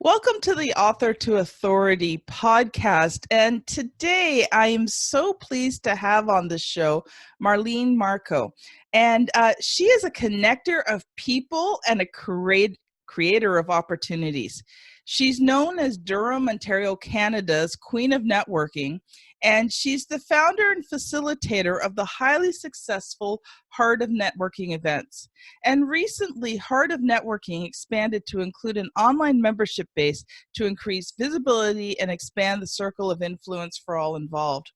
Welcome to the Author to Authority podcast. And today I am so pleased to have on the show Marlene Marco. And she is a connector of people and a creator of opportunities. She's known as Durham, Ontario, Canada's Queen of Networking. And she's the founder and facilitator of the highly successful Heart of Networking events. And recently, Heart of Networking expanded to include an online membership base to increase visibility and expand the circle of influence for all involved.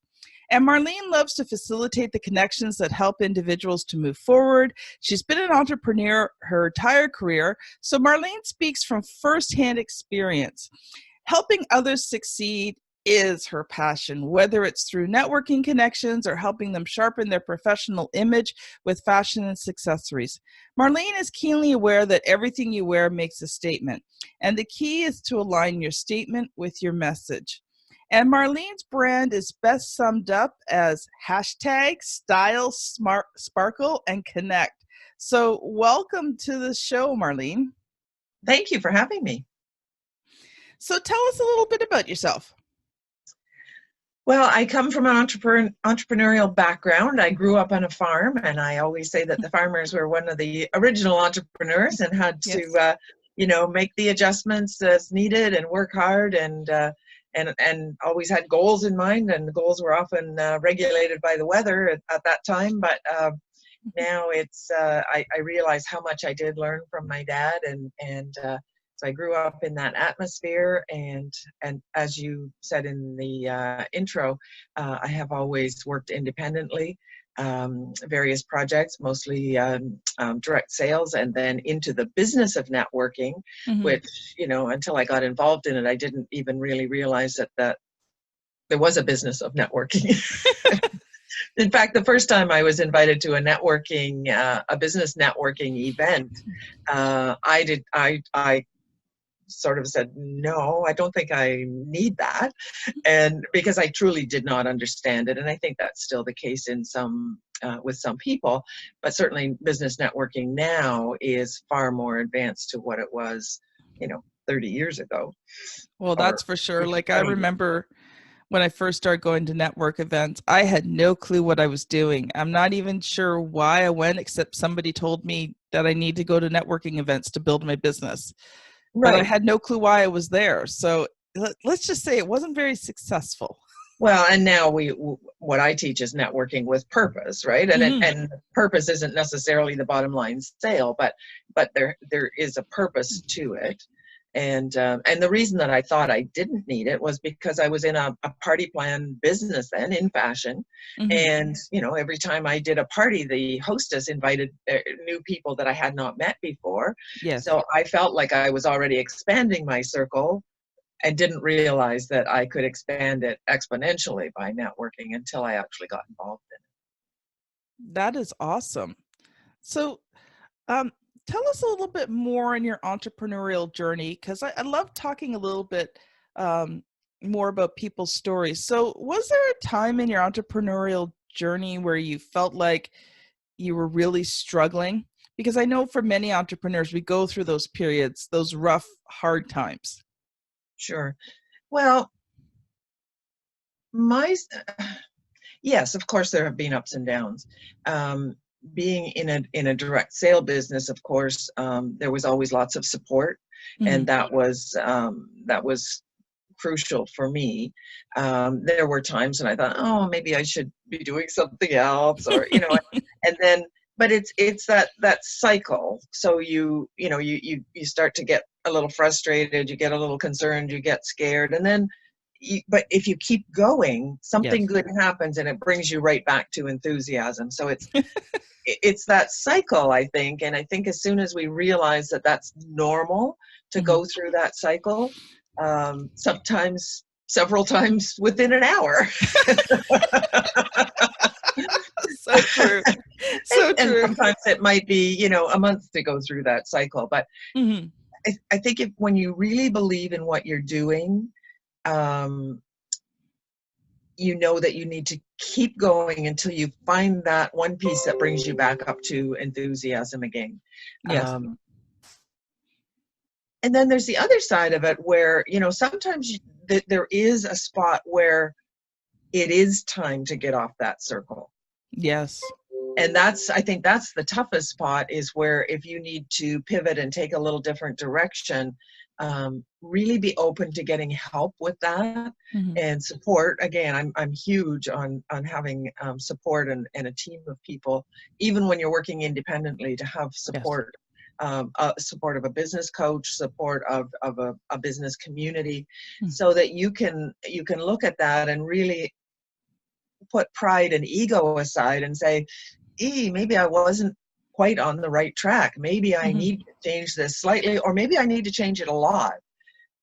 And Marlene loves to facilitate the connections that help individuals to move forward. She's been an entrepreneur her entire career, so Marlene speaks from firsthand experience. Helping others succeed is her passion, whether it's through networking connections or helping them sharpen their professional image with fashion and accessories. Marlene is keenly aware that everything you wear makes a statement, and the key is to align your statement with your message. And Marlene's brand is best summed up as hashtag style, smart, sparkle, and connect. So welcome to the show, Marlene. Thank you for having me. So tell us a little bit about yourself. Well, I come from an entrepreneurial background. I grew up on a farm, and I always say that the farmers were one of the original entrepreneurs and had to, make the adjustments as needed and work hard and always had goals in mind. And the goals were often regulated by the weather at that time. But now it's I realize how much I did learn from my dad, and so I grew up in that atmosphere, and as you said in the intro, I have always worked independently, various projects, mostly direct sales, and then into the business of networking, which, until I got involved in it, I didn't even really realize that there was a business of networking. In fact, the first time I was invited to a business networking event, I sort of said, no, I don't think I need that. And because I truly did not understand it. And I think that's still the case in with some people, but certainly business networking now is far more advanced to what it was, 30 years ago. Well, that's for sure. Like, I remember when I first started going to network events, I had no clue what I was doing. I'm not even sure why I went, except somebody told me that I need to go to networking events to build my business. Right. But I had no clue why I was there. So let's just say it wasn't very successful. Well, and now what I teach is networking with purpose, right? And and purpose isn't necessarily the bottom line sale, but there is a purpose to it. And the reason that I thought I didn't need it was because I was in a party plan business then in fashion. And, every time I did a party, the hostess invited new people that I had not met before. Yes. So I felt like I was already expanding my circle and didn't realize that I could expand it exponentially by networking until I actually got involved in it. That is awesome. So, tell us a little bit more on your entrepreneurial journey, because I love talking a little bit more about people's stories. So was there a time in your entrepreneurial journey where you felt like you were really struggling? Because I know for many entrepreneurs, we go through those periods, those rough, hard times. Sure. Well, yes, of course, there have been ups and downs. Being in a direct sale business, of course, there was always lots of support, and that was crucial for me. There were times when I thought, oh, maybe I should be doing something else, or and then, but it's that cycle. So you start to get a little frustrated, you get a little concerned, you get scared, and then. But if you keep going, something good happens, and it brings you right back to enthusiasm. So it's that cycle, I think. And I think as soon as we realize that that's normal to go through that cycle, sometimes several times within an hour. So true. So true. And sometimes it might be, a month to go through that cycle. But I think when you really believe in what you're doing, that you need to keep going until you find that one piece that brings you back up to enthusiasm again. Yes. And then there's the other side of it where, you know, sometimes there is a spot where it is time to get off that circle. Yes. And I think that's the toughest spot, is where if you need to pivot and take a little different direction, really be open to getting help with that and support. Again, I'm huge on having support and a team of people, even when you're working independently, to have support. Yes. Support of a business coach, support of a business community, so that you can look at that and really put pride and ego aside and say, maybe I wasn't quite on the right track. Maybe I need to change this slightly, or maybe I need to change it a lot.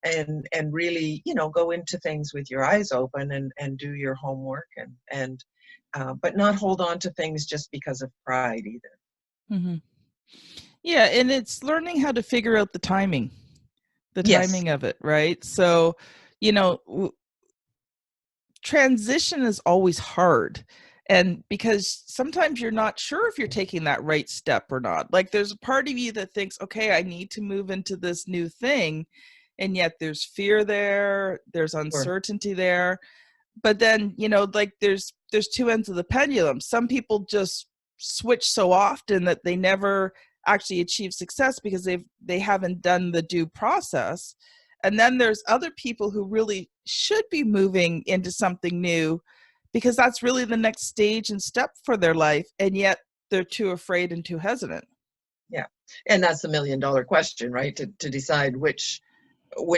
And really, you know, go into things with your eyes open and do your homework and but not hold on to things just because of pride either. Yeah, and it's learning how to figure out the timing of it, right? So, you know, transition is always hard. And because sometimes you're not sure if you're taking that right step or not. Like, there's a part of you that thinks, okay, I need to move into this new thing. And yet there's fear there, there's uncertainty there. But then, you know, like there's two ends of the pendulum. Some people just switch so often that they never actually achieve success because they haven't done the due process. And then there's other people who really should be moving into something new because that's really the next stage and step for their life, and yet they're too afraid and too hesitant. Yeah, and that's the $1 million question, right? To decide which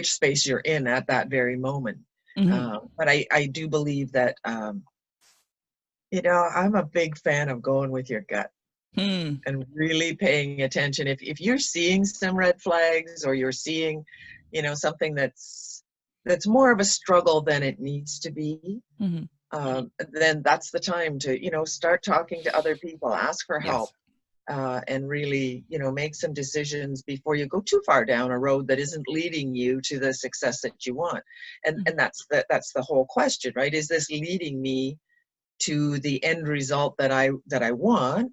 space you're in at that very moment. But I do believe that, you know, I'm a big fan of going with your gut and really paying attention. If you're seeing some red flags, or you're seeing, you know, something that's more of a struggle than it needs to be, then that's the time to, you know, start talking to other people, ask for help. And really, you know, make some decisions before you go too far down a road that isn't leading you to the success that you want. And that's the whole question, right? Is this leading me to the end result that I want?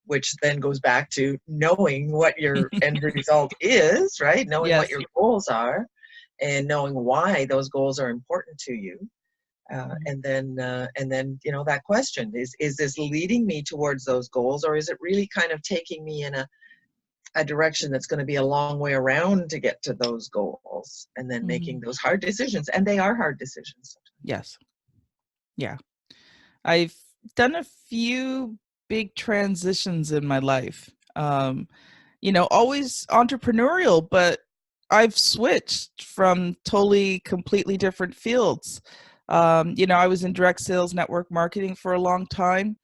Which then goes back to knowing what your end result is, right? Knowing what your goals are, and knowing why those goals are important to you. And then, you know, that question is this leading me towards those goals, or is it really kind of taking me in a direction that's going to be a long way around to get to those goals, and then making those hard decisions. And they are hard decisions. Yes. Yeah. I've done a few big transitions in my life. You know, always entrepreneurial, but I've switched from completely different fields. You know, I was in direct sales network marketing for a long time.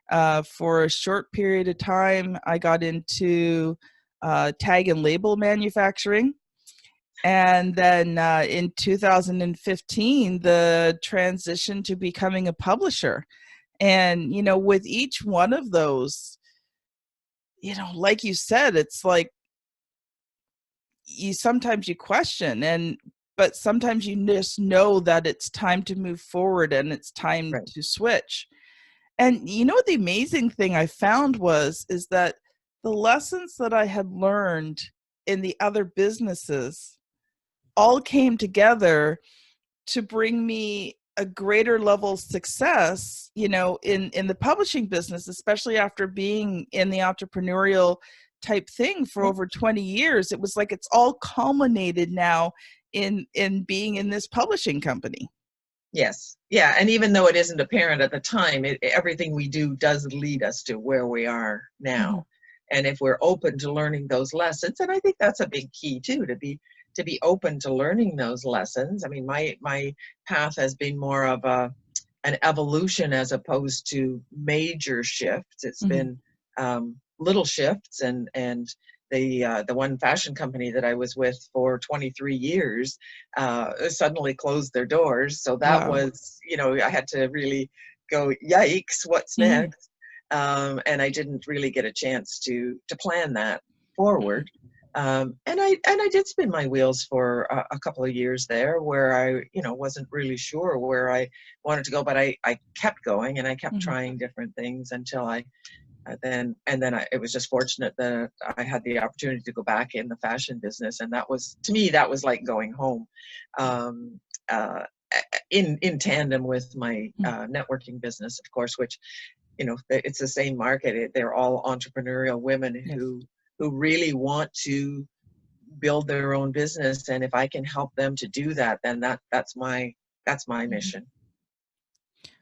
For a short period of time, I got into tag and label manufacturing. And then in 2015, the transition to becoming a publisher. And, you know, with each one of those, you know, like you said, it's like sometimes you question, but sometimes you just know that it's time to move forward and it's time to switch. And you know, the amazing thing I found is that the lessons that I had learned in the other businesses all came together to bring me a greater level of success, you know, in the publishing business, especially after being in the entrepreneurial type thing for over 20 years. It was like it's all culminated now in being in this publishing company. Yes. Yeah. And even though it isn't apparent at the time, everything we do does lead us to where we are now. And if we're open to learning those lessons, and I think that's a big key too, to be open to learning those lessons. I mean, my path has been more of an evolution as opposed to major shifts. It's been little shifts, and the one fashion company that I was with for 23 years suddenly closed their doors. So that was, you know, I had to really go, yikes, what's next? And I didn't really get a chance to plan that forward. And I did spin my wheels for a couple of years there, where I, you know, wasn't really sure where I wanted to go, but I kept going, and I kept trying different things until I It was just fortunate that I had the opportunity to go back in the fashion business, and that was, to me, that was like going home, in tandem with my networking business, of course, which, you know, it's the same market. They're all entrepreneurial women who really want to build their own business, and if I can help them to do that, then that's my mission.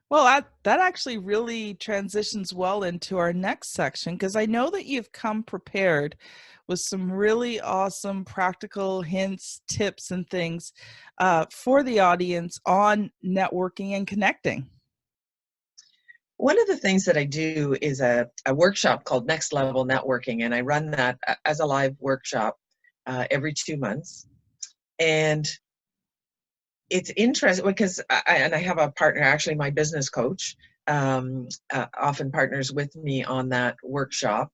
Well, that actually really transitions well into our next section, because I know that you've come prepared with some really awesome practical hints, tips, and things for the audience on networking and connecting. One of the things that I do is a workshop called Next Level Networking, and I run that as a live workshop every 2 months. And it's interesting because I have a partner, actually my business coach, often partners with me on that workshop.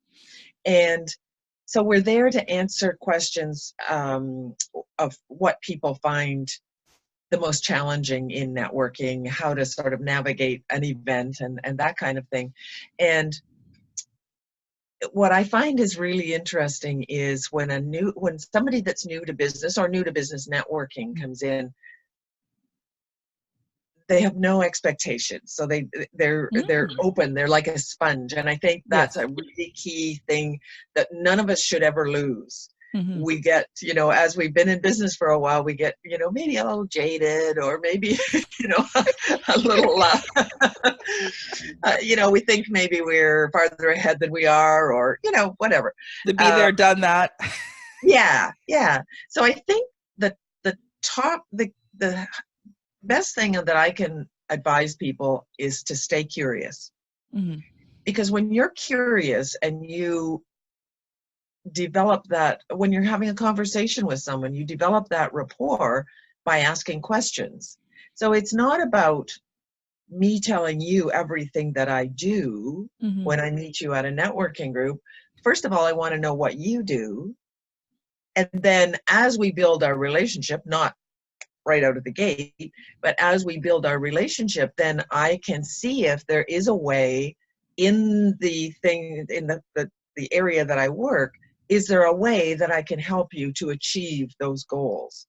And so we're there to answer questions of what people find the most challenging in networking, how to sort of navigate an event and that kind of thing. And what I find is really interesting is when somebody that's new to business or new to business networking comes in, they have no expectations. So they're open, they're like a sponge. And I think that's a really key thing that none of us should ever lose. Mm-hmm. We get, you know, as we've been in business for a while, we get, you know, maybe a little jaded, or maybe, you know, a little, you know, we think maybe we're farther ahead than we are, or, you know, whatever. To be there, done that. Yeah. So I think that the best thing that I can advise people is to stay curious. Mm-hmm. Because when you're curious and you develop that, when you're having a conversation with someone, you develop that rapport by asking questions. So it's not about me telling you everything that I do when I meet you at a networking group. First of all, I want to know what you do. And then as we build our relationship, not right out of the gate, but as we build our relationship, then I can see if there is a way in the thing, in the area that I work, is there a way that I can help you to achieve those goals?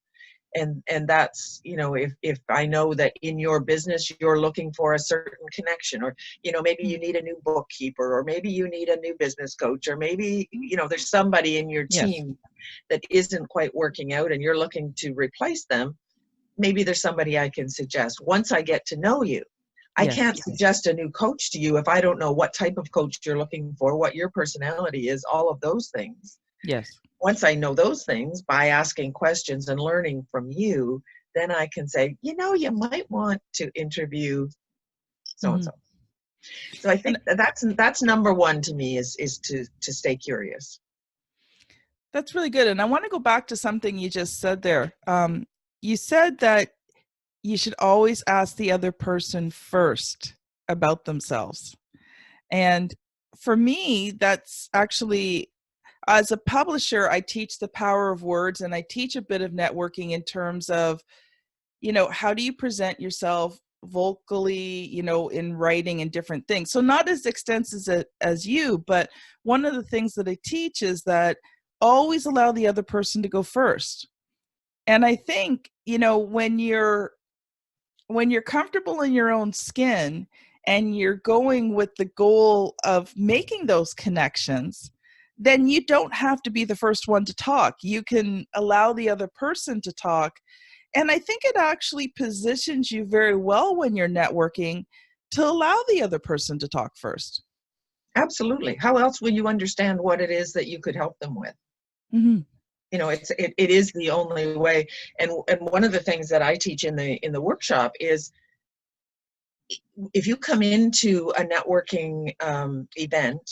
And that's, you know, if I know that in your business you're looking for a certain connection, or, you know, maybe you need a new bookkeeper, or maybe you need a new business coach, or maybe, you know, there's somebody in your team that isn't quite working out and you're looking to replace them, maybe there's somebody I can suggest. Once I get to know you, I can't suggest a new coach to you if I don't know what type of coach you're looking for, what your personality is, all of those things. Yes. Once I know those things by asking questions and learning from you, then I can say, you know, you might want to interview so-and-so. So I think that's number one to me is to stay curious. That's really good. And I want to go back to something you just said there. You said that you should always ask the other person first about themselves. And for me, that's actually, as a publisher, I teach the power of words, and I teach a bit of networking in terms of, you know, how do you present yourself vocally, you know, in writing and different things. So not as extensive as you, but one of the things that I teach is that always allow the other person to go first. And I think, you know, when you're comfortable in your own skin and you're going with the goal of making those connections, then you don't have to be the first one to talk. You can allow the other person to talk. And I think it actually positions you very well when you're networking to allow the other person to talk first. Absolutely. How else will you understand what it is that you could help them with? Mm-hmm. You know, it is the only way. And one of the things that I teach in the workshop is, if you come into a networking event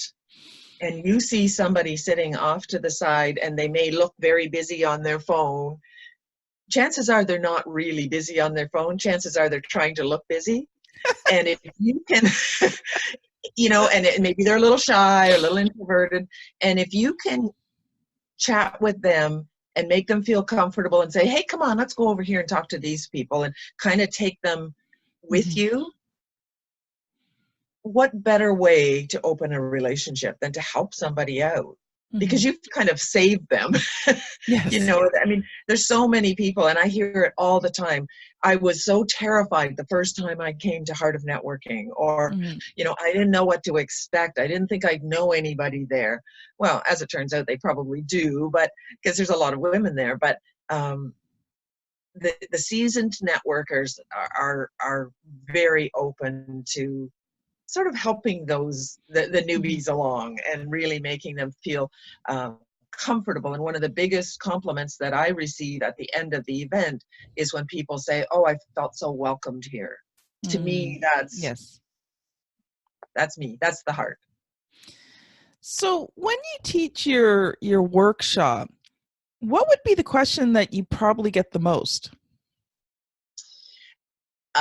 and you see somebody sitting off to the side and they may look very busy on their phone, chances are they're not really busy on their phone. Chances are they're trying to look busy. And if you can, you know, and maybe they're a little shy or a little introverted, and if you can chat with them and make them feel comfortable and say, hey, come on, let's go over here and talk to these people, and kind of take them with you, what better way to open a relationship than to help somebody out? Because you've kind of saved them. Yes. You know, I mean, there's so many people, and I hear it all the time. I was so terrified the first time I came to Heart of Networking, or, you know, I didn't know what to expect. I didn't think I'd know anybody there. Well, as it turns out, they probably do, but because there's a lot of women there. But the seasoned networkers are very open to sort of helping those the newbies along and really making them feel comfortable. And one of the biggest compliments that I receive at the end of the event is when people say, "Oh, I felt so welcomed here." To me, that's me. That's the heart. So when you teach your workshop, what would be the question that you probably get the most?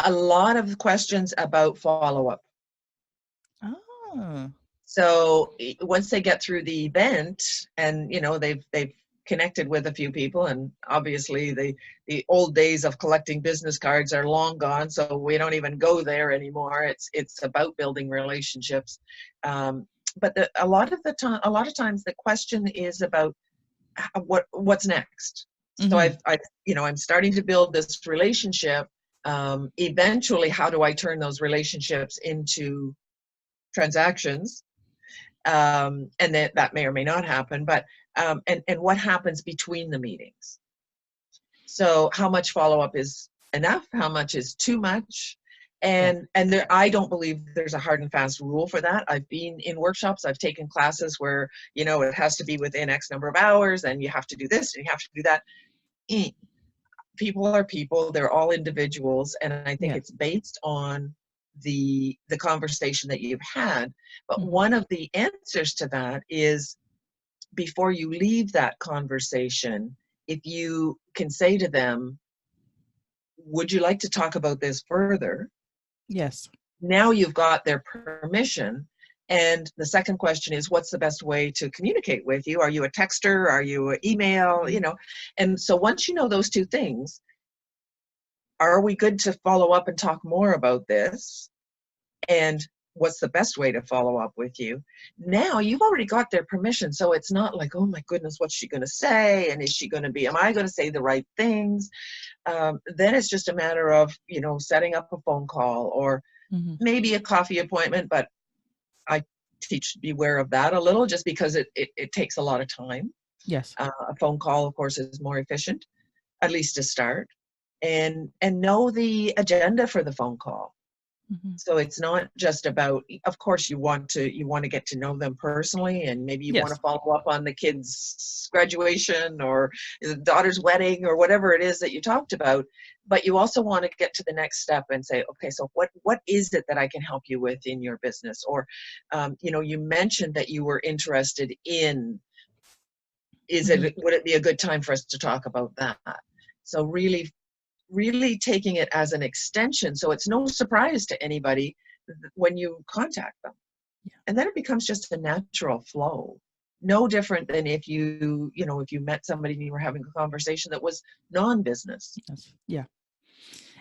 A lot of questions about follow-up. Oh. So once they get through the event, and you know they've connected with a few people, and obviously the old days of collecting business cards are long gone, so we don't even go there anymore. It's about building relationships. But a lot of times the question is about what's next. So I'm starting to build this relationship. Eventually, how do I turn those relationships into transactions? And that may or may not happen, but and what happens between the meetings? So how much follow-up is enough? How much is too much? And there, I don't believe there's a hard and fast rule for that. I've been in workshops, I've taken classes where, you know, it has to be within X number of hours, and you have to do this and you have to do that. People are people, they're all individuals, and I think it's based on the conversation that you've had. But one of the answers to that is, before you leave that conversation, if you can say to them, "Would you like to talk about this further?" Yes. Now you've got their permission. And the second question is, what's the best way to communicate with you? Are you a texter? Are you an email? You know, and so once you know those two things, are we good to follow up and talk more about this? And what's the best way to follow up with you? Now you've already got their permission. So it's not like, oh my goodness, what's she going to say? And is she going to be, am I going to say the right things? Then it's just a matter of, you know, setting up a phone call or maybe a coffee appointment. But I teach beware of that a little, just because it takes a lot of time. Yes. A phone call, of course, is more efficient, at least to start. And know the agenda for the phone call. So it's not just about, of course, you want to get to know them personally, and maybe you want to follow up on the kids' graduation or the daughter's wedding or whatever it is that you talked about. But you also want to get to the next step and say, okay, so what is it that I can help you with in your business? Or, you know, you mentioned that you were interested in, would it be a good time for us to talk about that? So really taking it as an extension, so it's no surprise to anybody when you contact them. And then it becomes just a natural flow. No different than if you met somebody and you were having a conversation that was non-business. Yeah.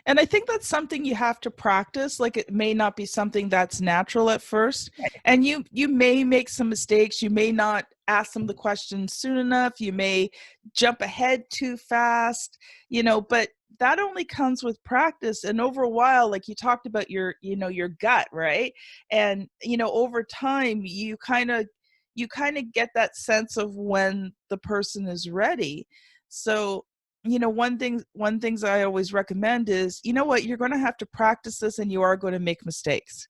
And I think that's something you have to practice. Like, it may not be something that's natural at first. And you may make some mistakes. You may not ask them the question soon enough. You may jump ahead too fast, you know, but that only comes with practice. And over a while, like you talked about your gut, right? And, you know, over time, you kind of get that sense of when the person is ready. So, you know, one things I always recommend is, you know what, you're going to have to practice this, and you are going to make mistakes,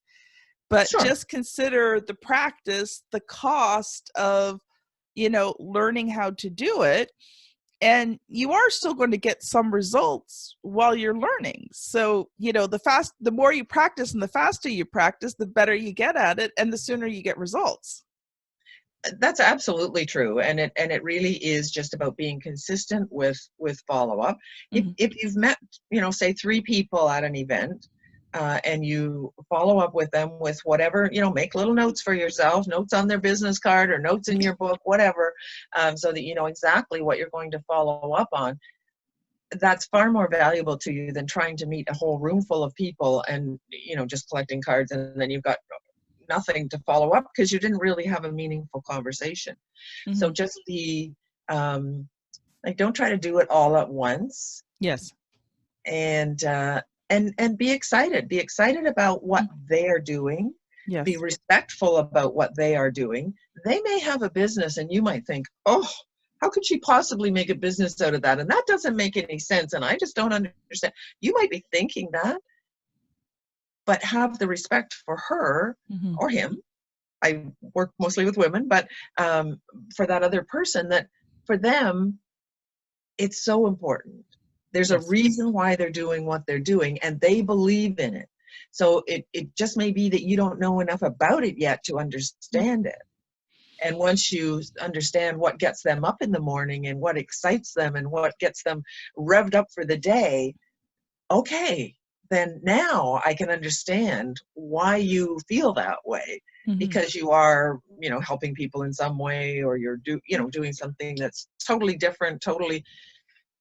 but just consider the practice, the cost of, you know, learning how to do it. And you are still going to get some results while you're learning. So, you know, the more you practice and the faster you practice, the better you get at it, and the sooner you get results. That's absolutely true. And it really is just about being consistent with follow-up. If you've met, you know, say 3 people at an event, and you follow up with them with whatever, you know, make little notes for yourself, notes on their business card or notes in your book, whatever, so that you know exactly what you're going to follow up on. That's far more valuable to you than trying to meet a whole room full of people and, you know, just collecting cards, and then you've got nothing to follow up because you didn't really have a meaningful conversation. So just be, like, don't try to do it all at once. Yes. And be excited. Be excited about what they're doing. Yes. Be respectful about what they are doing. They may have a business and you might think, oh, how could she possibly make a business out of that? And that doesn't make any sense. And I just don't understand. You might be thinking that, but have the respect for her or him. I work mostly with women, but for that other person, that for them, it's so important. There's a reason why they're doing what they're doing, and they believe in it. So it just may be that you don't know enough about it yet to understand it. And once you understand what gets them up in the morning and what excites them and what gets them revved up for the day, okay, then now I can understand why you feel that way, because you are, helping people in some way, or you're doing something that's totally different, totally,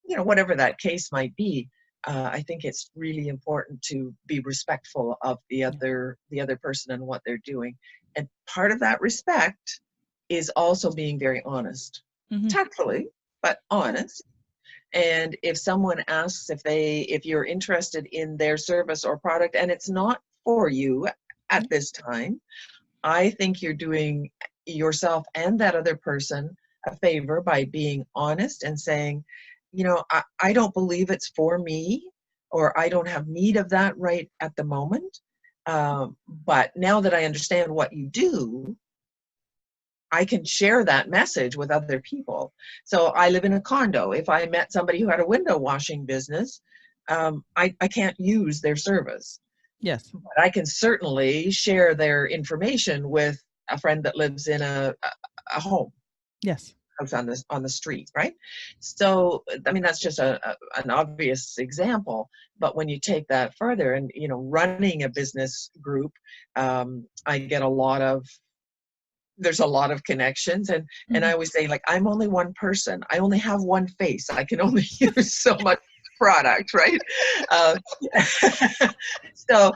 whatever that case might be. I think it's really important to be respectful of the other person and what they're doing. And part of that respect is also being very honest, tactfully, but honest. And if someone asks if you're interested in their service or product and it's not for you at this time, I think you're doing yourself and that other person a favor by being honest and saying, I don't believe it's for me, or I don't have need of that right at the moment. But now that I understand what you do, I can share that message with other people. So I live in a condo. If I met somebody who had a window washing business, I can't use their service. Yes. But I can certainly share their information with a friend that lives in a home. Yes. House on the street, right? So, I mean, that's just an obvious example. But when you take that further and, running a business group, I get there's a lot of connections, and I always say, like, I'm only one person. I only have one face. I can only use so much product, right? So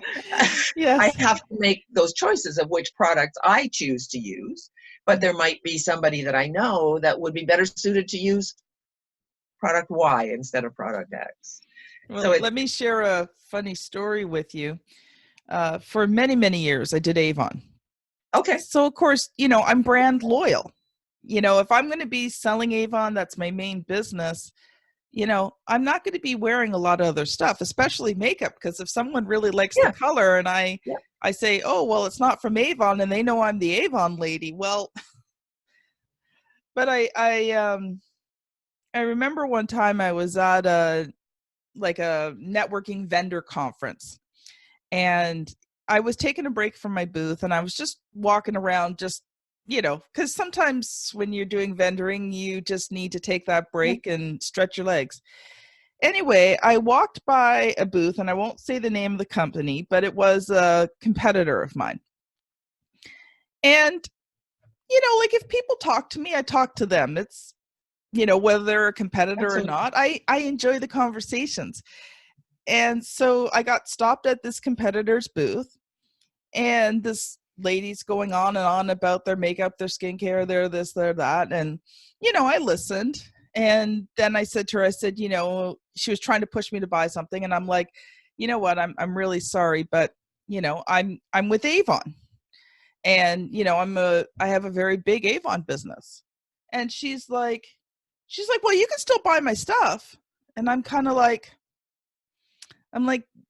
yes. I have to make those choices of which products I choose to use. But there might be somebody that I know that would be better suited to use product Y instead of product X. Well, So let me share a funny story with you. For many, many years, I did Avon. Okay. So, of course, I'm brand loyal. If I'm going to be selling Avon, that's my main business. I'm not going to be wearing a lot of other stuff, especially makeup, because if someone really likes the color and I say, oh, well, it's not from Avon, and they know I'm the Avon lady. Well, but I remember one time I was at a networking vendor conference, and I was taking a break from my booth, and I was just walking around, just, because sometimes when you're doing vendoring, you just need to take that break and stretch your legs. Anyway, I walked by a booth, and I won't say the name of the company, but it was a competitor of mine. And, like, if people talk to me, I talk to them. It's, whether they're a competitor or not, I enjoy the conversations. And so I got stopped at this competitor's booth, and this lady's going on and on about their makeup, their skincare, their this, their that. And, I listened. And then I said to her, she was trying to push me to buy something. And I'm like, you know what, I'm really sorry, but, I'm with Avon. And, I have a very big Avon business. And she's like, well, you can still buy my stuff. And I'm like,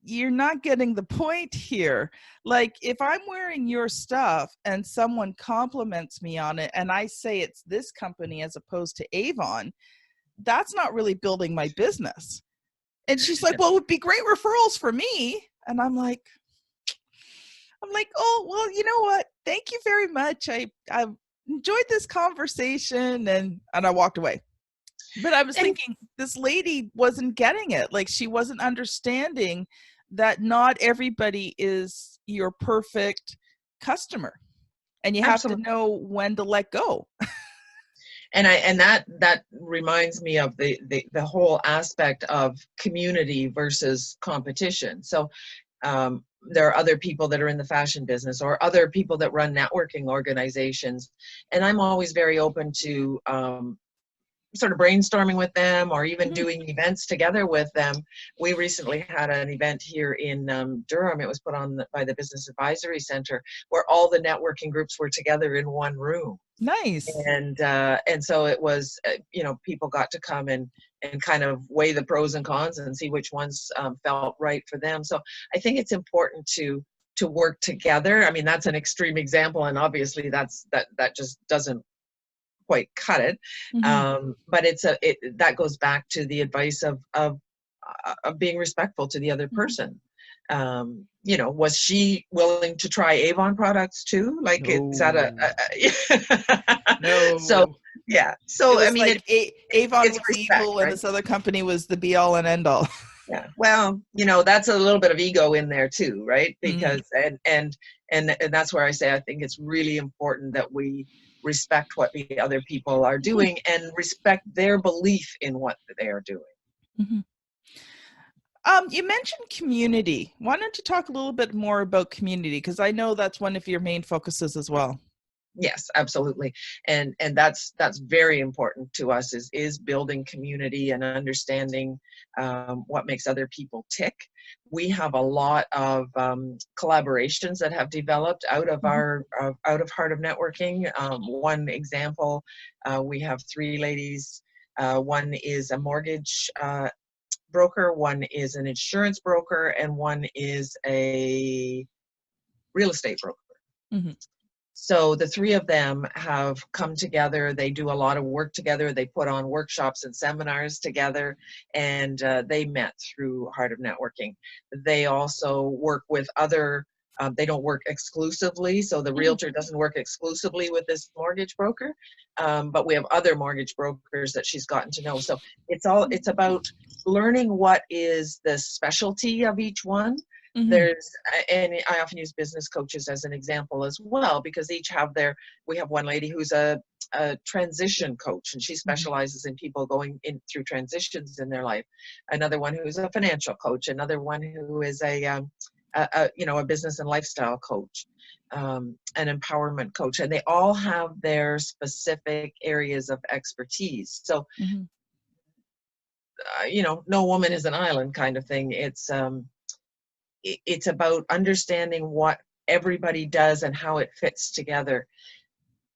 you're not getting the point here. Like, if I'm wearing your stuff and someone compliments me on it and I say it's this company as opposed to Avon, that's not really building my business. And she's like, well, it would be great referrals for me. And I'm like, oh, well, you know what? Thank you very much. I enjoyed this conversation. And I walked away. But I was thinking, this lady wasn't getting it. Like, she wasn't understanding that not everybody is your perfect customer, and you have to know when to let go. And that reminds me of the whole aspect of community versus competition. So there are other people that are in the fashion business or other people that run networking organizations. And I'm always very open to sort of brainstorming with them or even doing events together with them. We recently had an event here in Durham. It was put on by the Business Advisory Center, where all the networking groups were together in one room. Nice. And so it was, people got to come and kind of weigh the pros and cons and see which ones felt right for them. So I think it's important to work together. I mean, that's an extreme example, and obviously that just doesn't quite cut it. But that goes back to the advice of being respectful to the other person. Was she willing to try Avon products too? Like, no. Is that no. So yeah. So I mean, like Avon was respect, evil, and this other company was the be all and end all. Yeah. Well, that's a little bit of ego in there too, right? Because and that's where I say I think it's really important that we respect what the other people are doing and respect their belief in what they are doing. You mentioned community. Why don't you talk a little bit more about community? Because I know that's one of your main focuses as well. Yes, absolutely. And that's very important to us is building community and understanding what makes other people tick. We have a lot of collaborations that have developed out of our out of Heart of Networking. One example, we have 3 ladies. One is a mortgage broker, one is an insurance broker, and one is a real estate broker. So the 3 of them have come together. They do a lot of work together. They put on workshops and seminars together, and they met through Heart of Networking. They also work with other, they don't work exclusively. So the realtor doesn't work exclusively with this mortgage broker, but we have other mortgage brokers that she's gotten to know. So it's about learning what is the specialty of each one. And I often use business coaches as an example as well, because each have we have one lady who's a transition coach, and she specializes in people going in through transitions in their life. Another one who's a financial coach, another one who is a business and lifestyle coach, an empowerment coach, and they all have their specific areas of expertise. So, no woman is an island kind of thing. It's about understanding what everybody does and how it fits together.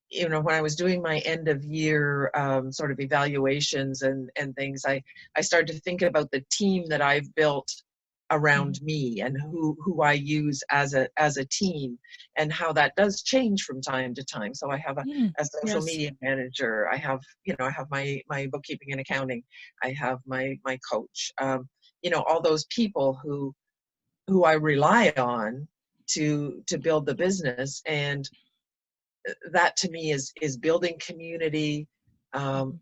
When I was doing my end of year sort of evaluations and things, I started to think about the team that I've built around me and who I use as a team, and how that does change from time to time. So I have a social media manager. I have my bookkeeping and accounting. I have my coach. All those people who I rely on to build the business. And that to me is building community, and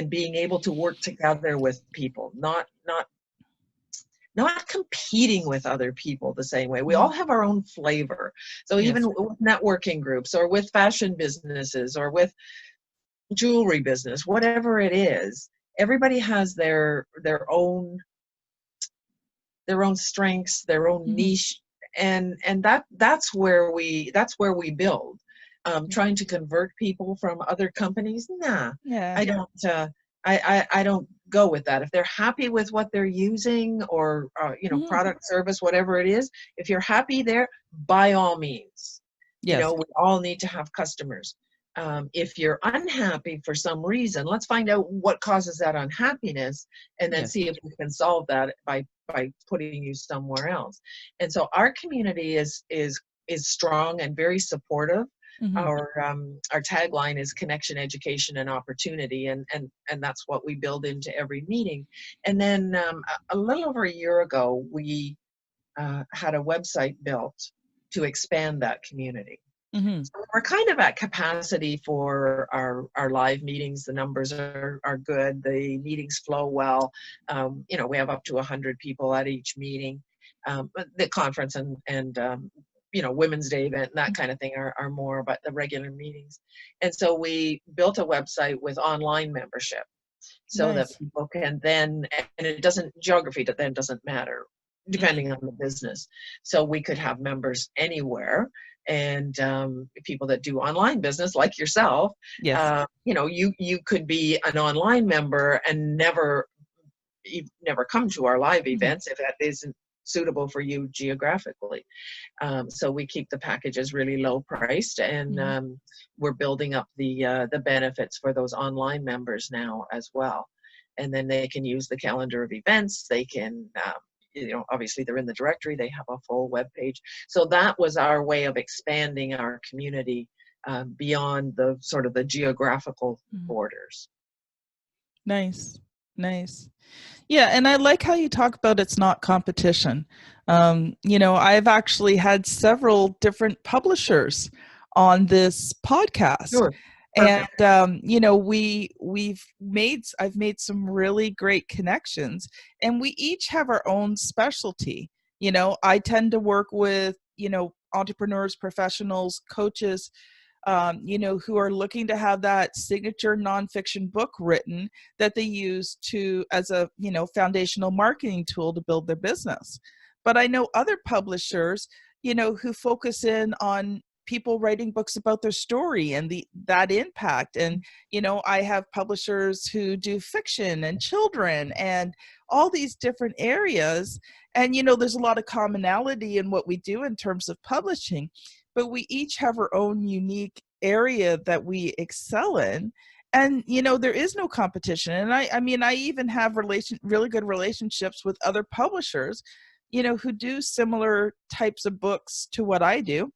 being able to work together with people, not competing with other people the same way. We all have our own flavor. So even with networking groups or with fashion businesses or with jewelry business, whatever it is, everybody has their own strengths, their own niche, and that's where we build. Trying to convert people from other companies, I don't go with that. If they're happy with what they're using, or product, service, whatever it is, if you're happy there, by all means. We all need to have customers. If you're unhappy for some reason, let's find out what causes that unhappiness, and then see if we can solve that by putting you somewhere else. And so our community is strong and very supportive. Our tagline is connection, education, and opportunity, and that's what we build into every meeting. And then a little over a year ago, we had a website built to expand that community. So we're kind of at capacity for our live meetings. The numbers are good. The meetings flow well. We have up to 100 people at each meeting. The conference and Women's Day event and that kind of thing are more about the regular meetings. And so we built a website with online membership, so that people can then, and it doesn't, geography then doesn't matter. depending on the business. So we could have members anywhere. And people that do online business like yourself, Yes. You could be an online member and never come to our live events if that isn't suitable for you geographically. So we keep the packages really low priced, and we're building up the benefits for those online members now as well. And then they can use the calendar of events. They can, obviously they're in the directory. They have a full web page. So that was our way of expanding our community beyond the sort of the geographical borders. Nice. Yeah, and I like how you talk about it's not competition. I've actually had several different publishers on this podcast. Sure. And I've made some really great connections, and we each have our own specialty. I tend to work with entrepreneurs, professionals, coaches, who are looking to have that signature nonfiction book written that they use as a foundational marketing tool to build their business. But I know other publishers who focus in on people writing books about their story and that impact. And I have publishers who do fiction and children and all these different areas. And there's a lot of commonality in what we do in terms of publishing, but we each have our own unique area that we excel in. And there is no competition. And I even have really good relationships with other publishers who do similar types of books to what I do.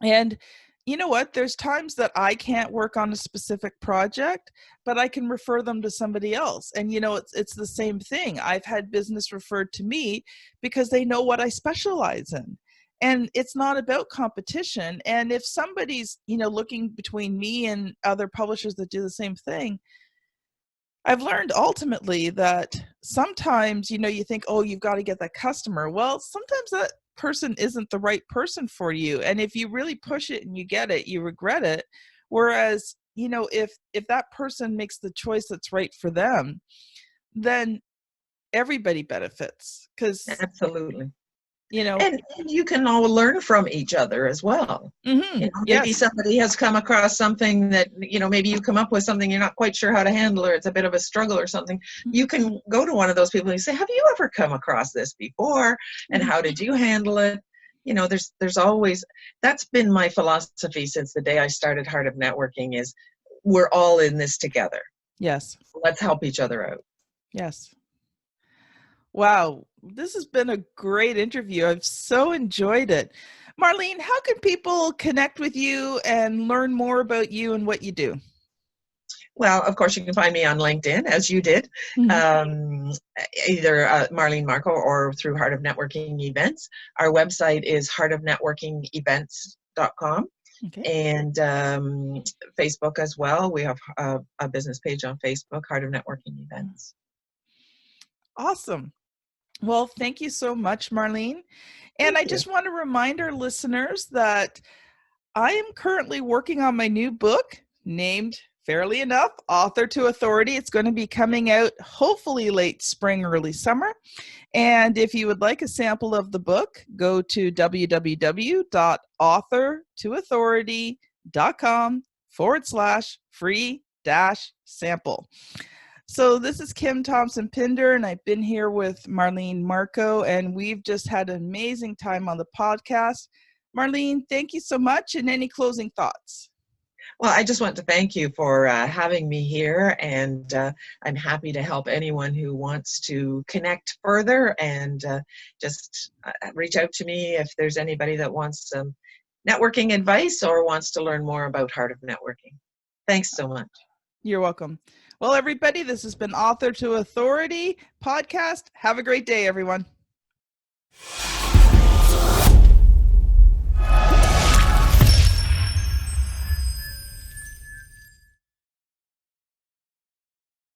And you know what? There's times that I can't work on a specific project, but I can refer them to somebody else. And it's the same thing. I've had business referred to me because they know what I specialize in. And it's not about competition. And if somebody's looking between me and other publishers that do the same thing, I've learned ultimately that sometimes you think, oh, you've got to get that customer. Well, sometimes that person isn't the right person for you, and if you really push it and you get it, you regret it. Whereas if that person makes the choice that's right for them, then everybody benefits, because absolutely. And you can all learn from each other as well. Maybe somebody has come across something that maybe you come up with something you're not quite sure how to handle, or it's a bit of a struggle or something. You can go to one of those people and say, have you ever come across this before, and how did you handle it? There's always, that's been my philosophy since the day I started Heart of Networking, is we're all in this together. Yes. Let's help each other out. Yes. Wow, this has been a great interview. I've so enjoyed it. Marlene, how can people connect with you and learn more about you and what you do? Well, of course, you can find me on LinkedIn, as you did, either Marlene Marco or through Heart of Networking Events. Our website is heartofnetworkingevents.com. Okay. And Facebook as well. We have a business page on Facebook, Heart of Networking Events. Awesome. Well, thank you so much, Marlene. And I just want to remind our listeners that I am currently working on my new book named, fairly enough, Author to Authority. It's going to be coming out hopefully late spring, early summer. And if you would like a sample of the book, go to www.author2authority.com/free-sample. So this is Kim Thompson-Pinder, and I've been here with Marlene Marco, and we've just had an amazing time on the podcast. Marlene, thank you so much, and any closing thoughts? Well, I just want to thank you for having me here, and I'm happy to help anyone who wants to connect further, and just reach out to me if there's anybody that wants some networking advice or wants to learn more about Heart of Networking. Thanks so much. You're welcome. Well, everybody, this has been Author to Authority podcast. Have a great day, everyone.